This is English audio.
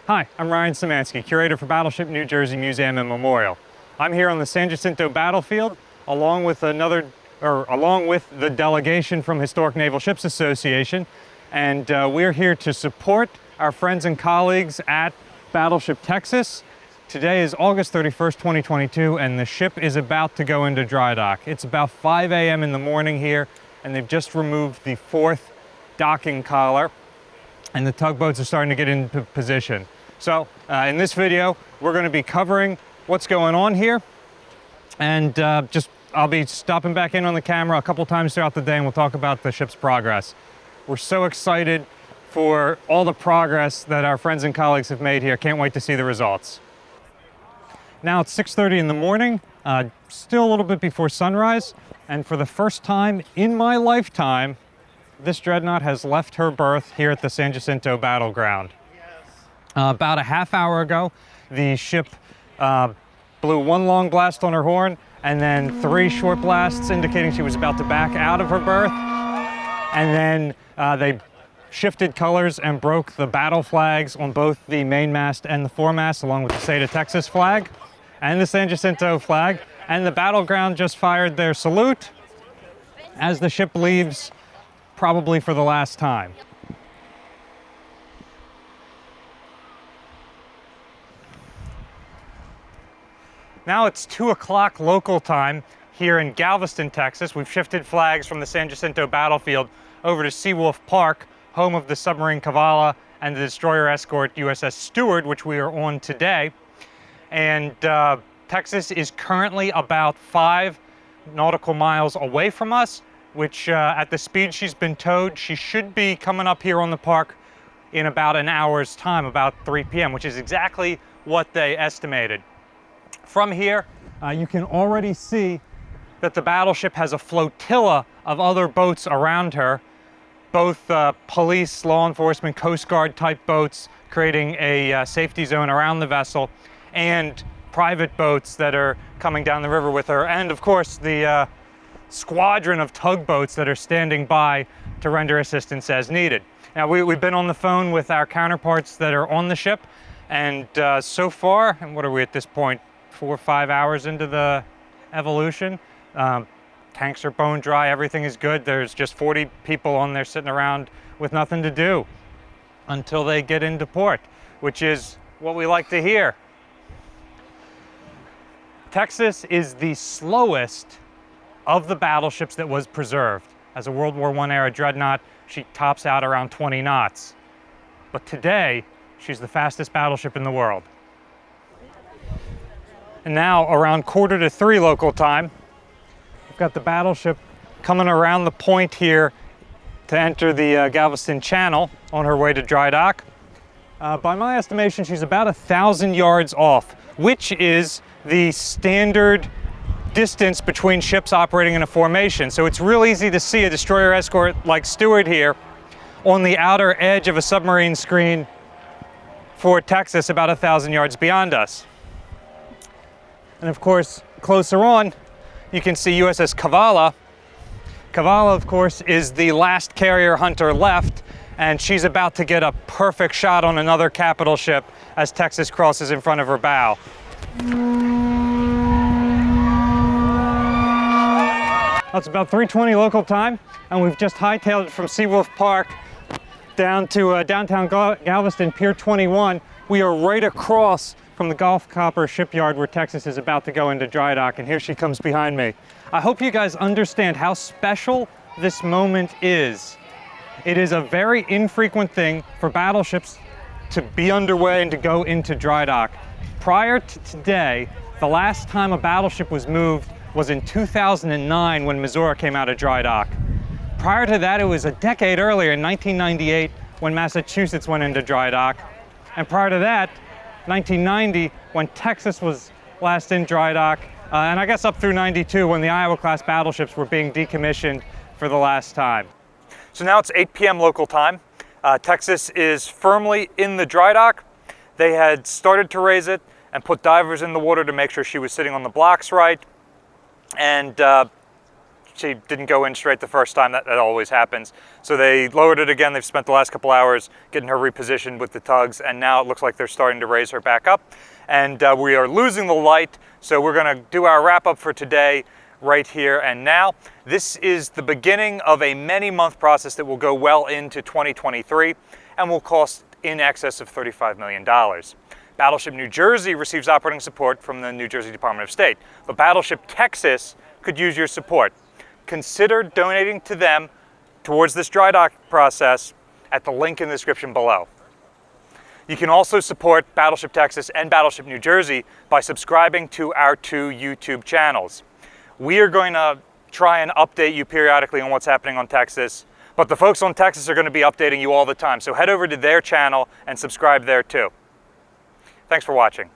Hi, I'm Ryan Szymanski, curator for Battleship New Jersey Museum and Memorial. I'm here on the San Jacinto battlefield along with the delegation from Historic Naval Ships Association, and we're here to support our friends and colleagues at Battleship Texas. Today is August 31st, 2022, and the ship is about to go into dry dock. It's about 5 a.m. in the morning here, and they've just removed the fourth docking collar, and the tugboats are starting to get into position. So in this video, we're going to be covering what's going on here, and I'll be stopping back in on the camera a couple times throughout the day, and we'll talk about the ship's progress. We're so excited for all the progress that our friends and colleagues have made here. Can't wait to see the results. Now it's 6:30 in the morning, still a little bit before sunrise, and for the first time in my lifetime, this dreadnought has left her berth here at the San Jacinto battleground. About a half hour ago, the ship blew one long blast on her horn and then three short blasts indicating she was about to back out of her berth. And then they shifted colors and broke the battle flags on both the mainmast and the foremast, along with the state of Texas flag and the San Jacinto flag. And the battleground just fired their salute as the ship leaves, probably for the last time. Now it's 2 o'clock local time here in Galveston, Texas. We've shifted flags from the San Jacinto battlefield over to Seawolf Park, home of the submarine Kavala and the destroyer escort USS Stewart, which we are on today. And Texas is currently about 5 nautical miles away from us, which at the speed she's been towed, she should be coming up here on the park in about an hour's time, about 3 p.m., which is exactly what they estimated. From here, you can already see that the battleship has a flotilla of other boats around her, both police, law enforcement, Coast Guard type boats, creating a safety zone around the vessel, and private boats that are coming down the river with her, and of course the squadron of tugboats that are standing by to render assistance as needed. Now we've been on the phone with our counterparts that are on the ship, and so far, and what are we at this point, 4 or 5 hours into the evolution, tanks are bone dry, everything is good. There's just 40 people on there sitting around with nothing to do until they get into port, which is what we like to hear. Texas is the slowest of the battleships that was preserved. As a World War I era dreadnought, she tops out around 20 knots. But today, she's the fastest battleship in the world. And now, around 2:45 local time, we've got the battleship coming around the point here to enter the Galveston Channel on her way to dry dock. By my estimation, she's about 1,000 yards off, which is the standard distance between ships operating in a formation. So it's real easy to see a destroyer escort like Stewart here on the outer edge of a submarine screen for Texas, about 1,000 yards beyond us. And of course, closer on, you can see USS Kavala. Kavala, of course, is the last carrier hunter left, and she's about to get a perfect shot on another capital ship as Texas crosses in front of her bow. It's about 3:20 local time, and we've just hightailed it from Seawolf Park down to downtown Galveston, Pier 21. We are right across from the Gulf Copper shipyard where Texas is about to go into dry dock, and here she comes behind me. I hope you guys understand how special this moment is. It is a very infrequent thing for battleships to be underway and to go into dry dock. Prior to today, the last time a battleship was moved was in 2009 when Missouri came out of dry dock. Prior to that, it was a decade earlier in 1998 when Massachusetts went into dry dock. And prior to that, 1990 when Texas was last in dry dock, and I guess up through 92 when the Iowa-class battleships were being decommissioned for the last time. So now it's 8 p.m. local time. Texas is firmly in the dry dock. They had started to raise it and put divers in the water to make sure she was sitting on the blocks right. And she didn't go in straight the first time. That always happens. So they lowered it again. They've spent the last couple hours getting her repositioned with the tugs, and now it looks like they're starting to raise her back up. And we are losing the light, so we're going to do our wrap up for today right here and now. This is the beginning of a many-month process that will go well into 2023 and will cost in excess of $35 million. Battleship New Jersey receives operating support from the New Jersey Department of State, but Battleship Texas could use your support. Consider donating to them towards this dry dock process at the link in the description below. You can also support Battleship Texas and Battleship New Jersey by subscribing to our 2 YouTube channels. We are going to try and update you periodically on what's happening on Texas, but the folks on Texas are going to be updating you all the time. So head over to their channel and subscribe there too. Thanks for watching.